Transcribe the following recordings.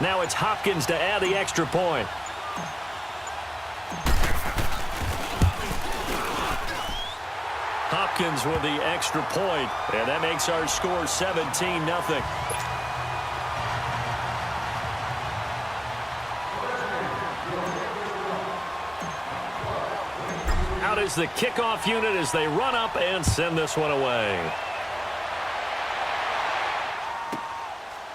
Now it's Hopkins to add the extra point. Hopkins with the extra point, and that makes our score 17-0. Out is the kickoff unit as they run up and send this one away.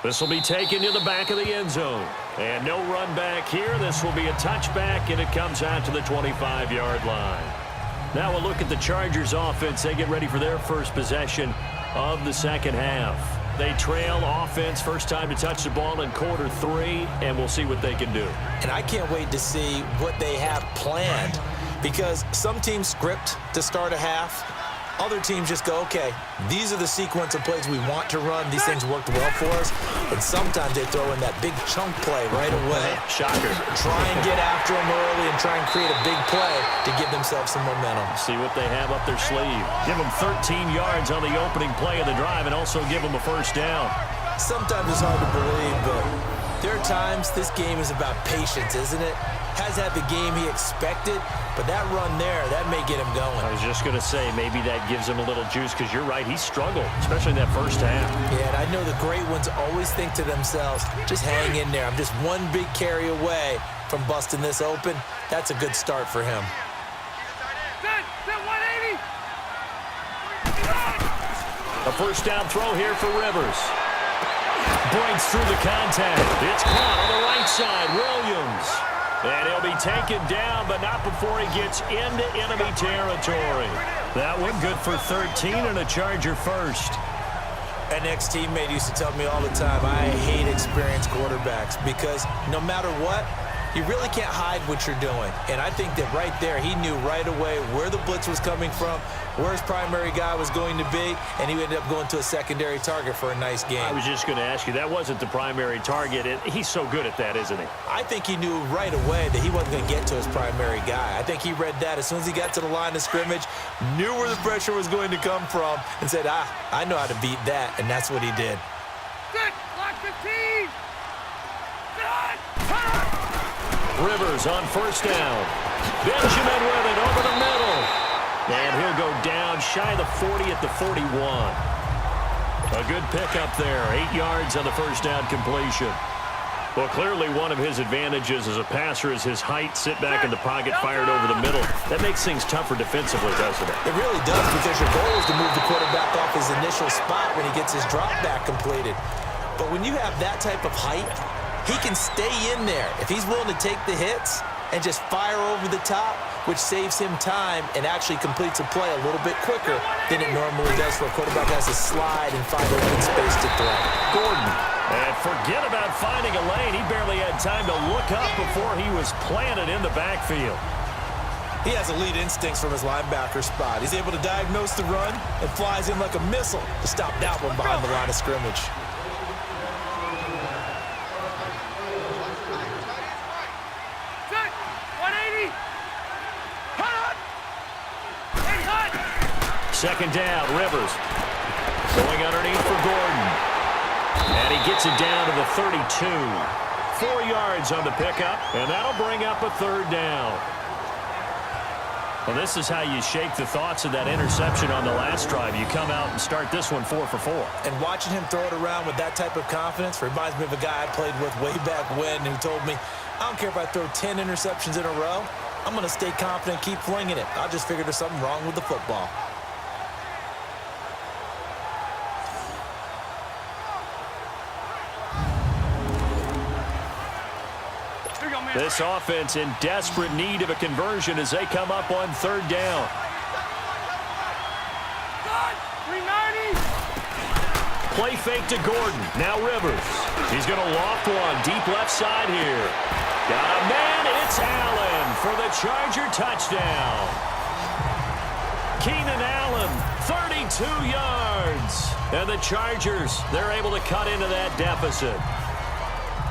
This will be taken to the back of the end zone. And no run back here. This will be a touchback, and it comes out to the 25-yard line. Now we'll look at the Chargers offense. They get ready for their first possession of the second half. They trail offense, first time to touch the ball in quarter 3, and we'll see what they can do. And I can't wait to see what they have planned, because some teams script to start a half. Other teams just go, okay, these are the sequence of plays we want to run. These things worked well for us. And sometimes they throw in that big chunk play right away. Shocker. Try and get after them early and try and create a big play to give themselves some momentum. See what they have up their sleeve. Give them 13 yards on the opening play of the drive and also give them a first down. Sometimes it's hard to believe, but there are times this game is about patience, isn't it? Has had the game he expected, but that run there, that may get him going. I was just going to say, maybe that gives him a little juice, because you're right, he struggled, especially in that first half. Yeah, and I know the great ones always think to themselves, just hang in there. I'm just one big carry away from busting this open. That's a good start for him. A first down throw here for Rivers. Breaks through the contact. It's caught on the right side. Williams. And he'll be taken down, but not before he gets into enemy territory. That one good for 13 and a Charger first. An ex-teammate used to tell me all the time, I hate experienced quarterbacks, because no matter what, you really can't hide what you're doing. And I think that right there, he knew right away where the blitz was coming from, where his primary guy was going to be, and he ended up going to a secondary target for a nice game. I was just going to ask you, that wasn't the primary target. He's so good at that, isn't he? I think he knew right away that he wasn't going to get to his primary guy. I think he read that as soon as he got to the line of scrimmage, knew where the pressure was going to come from, and said, I know how to beat that, and that's what he did. Good. Lock 15. Rivers on first down. Benjamin with it over the middle. And he'll go down shy of the 40 at the 41. A good pickup there. 8 yards on the first down completion. Well, clearly one of his advantages as a passer is his height. Sit back in the pocket, fired over the middle. That makes things tougher defensively, doesn't it? It really does, because your goal is to move the quarterback off his initial spot when he gets his drop back completed. But when you have that type of height, he can stay in there if he's willing to take the hits and just fire over the top, which saves him time and actually completes a play a little bit quicker than it normally does for a quarterback that has to slide and find open space to throw. Gordon. And forget about finding a lane. He barely had time to look up before he was planted in the backfield. He has elite instincts from his linebacker spot. He's able to diagnose the run and flies in like a missile to stop that one behind the line of scrimmage. Second down, Rivers. Going underneath for Gordon. And he gets it down to the 32. 4 yards on the pickup, and that'll bring up a third down. Well, this is how you shake the thoughts of that interception on the last drive. You come out and start this one 4 for 4. And watching him throw it around with that type of confidence reminds me of a guy I played with way back when who told me, I don't care if I throw 10 interceptions in a row. I'm going to stay confident, keep flinging it. I just figured there's something wrong with the football. This offense in desperate need of a conversion as they come up on third down. Play fake to Gordon. Now Rivers. He's going to loft one deep left side here. Got a man. It's Allen for the Charger touchdown. Keenan Allen, 32 yards. And the Chargers, they're able to cut into that deficit.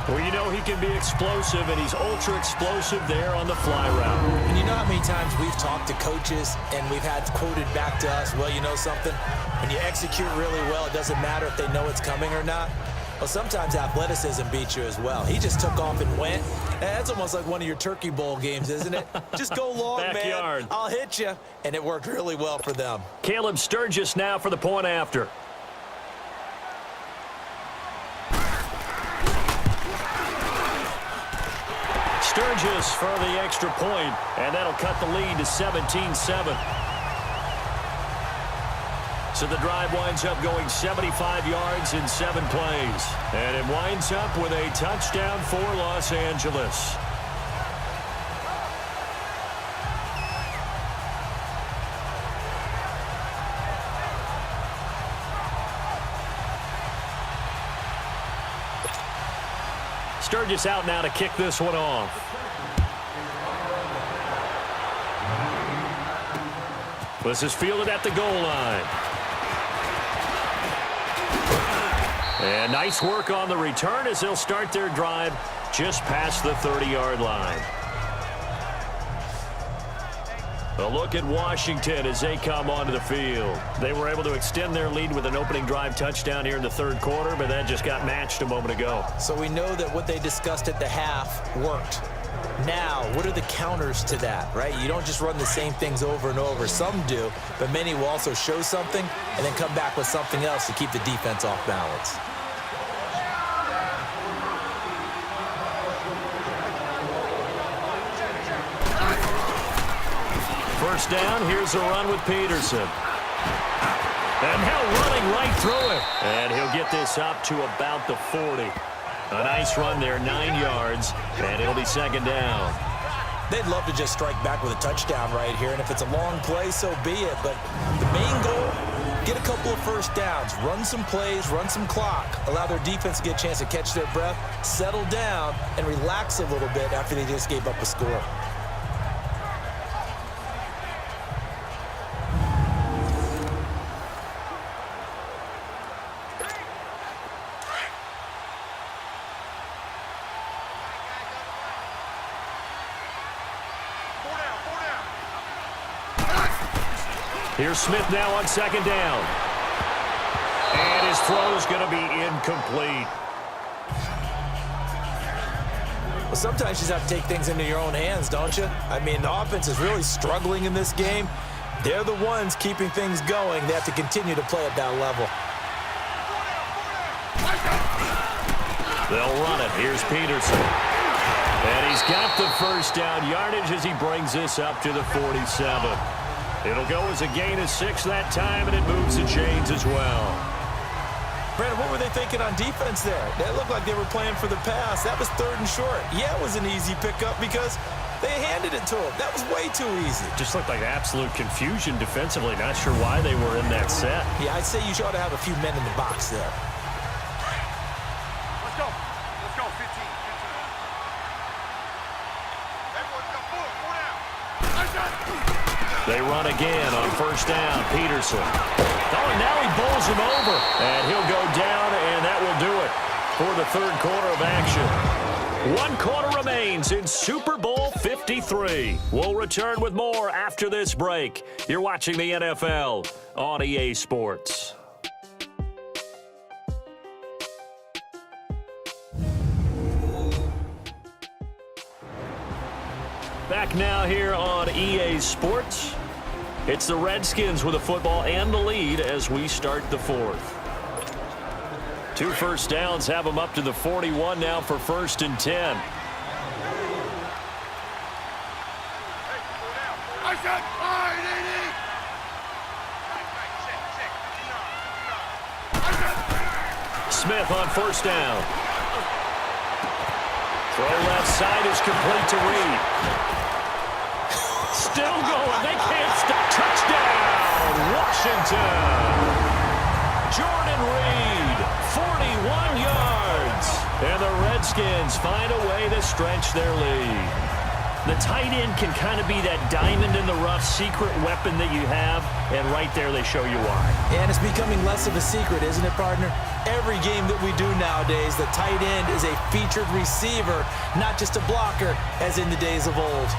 Well, you know he can be explosive, and he's ultra-explosive there on the fly route. And you know how many times we've talked to coaches and we've had quoted back to us, well, you know something? When you execute really well, it doesn't matter if they know it's coming or not. Well, sometimes athleticism beats you as well. He just took off and went. That's almost like one of your Turkey Bowl games, isn't it? Just go long, Backyard. man. I'll hit you. And it worked really well for them. Caleb Sturgis now for the point after. Sturgis for the extra point, and that'll cut the lead to 17-7. So the drive winds up going 75 yards in 7 plays. And it winds up with a touchdown for Los Angeles. Sturgis out now to kick this one off. This is fielded at the goal line. And nice work on the return as they'll start their drive just past the 30-yard line. A look at Washington as they come onto the field. They were able to extend their lead with an opening drive touchdown here in the third quarter, but that just got matched a moment ago. So we know that what they discussed at the half worked. Now, what are the counters to that, right? You don't just run the same things over and over. Some do, but many will also show something and then come back with something else to keep the defense off balance. First down, here's a run with Peterson. And now running right through it. And he'll get this up to about the 40. A nice run there, 9 yards, and it'll be second down. They'd love to just strike back with a touchdown right here, and if it's a long play, so be it. But the main goal, get a couple of first downs, run some plays, run some clock, allow their defense to get a chance to catch their breath, settle down, and relax a little bit after they just gave up a score. Here's Smith now on second down. And his throw's going to be incomplete. Well, sometimes you just have to take things into your own hands, don't you? I mean, the offense is really struggling in this game. They're the ones keeping things going. They have to continue to play at that level. They'll run it. Here's Peterson. And he's got the first down yardage as he brings this up to the 47. It'll go as a gain of 6 that time, and it moves the chains as well. Brandon, what were they thinking on defense there? That looked like they were playing for the pass. That was 3rd and short. Yeah, it was an easy pickup because they handed it to him. That was way too easy. Just looked like absolute confusion defensively. Not sure why they were in that set. Yeah, I'd say you ought to have a few men in the box there. Let's go. Let's go. 15. Everyone go. 4 down. Nice shot. They run again on first down. Peterson. Oh, and now he bowls him over. And he'll go down, and that will do it for the third quarter of action. 1 quarter remains in Super Bowl 53. We'll return with more after this break. You're watching the NFL on EA Sports. Back now here on EA Sports. It's the Redskins with the football and the lead as we start the fourth. 2 first downs have them up to the 41 now for 1st and 10. Nice shot. Smith on first down. Throw left side is complete to Reed. Still going. They can't stop. Touchdown, Washington. Jordan Reed, 41 yards. And the Redskins find a way to stretch their lead. The tight end can kind of be that diamond in the rough secret weapon that you have, and right there they show you why. And it's becoming less of a secret, isn't it, partner? Every game that we do nowadays, the tight end is a featured receiver, not just a blocker, as in the days of old.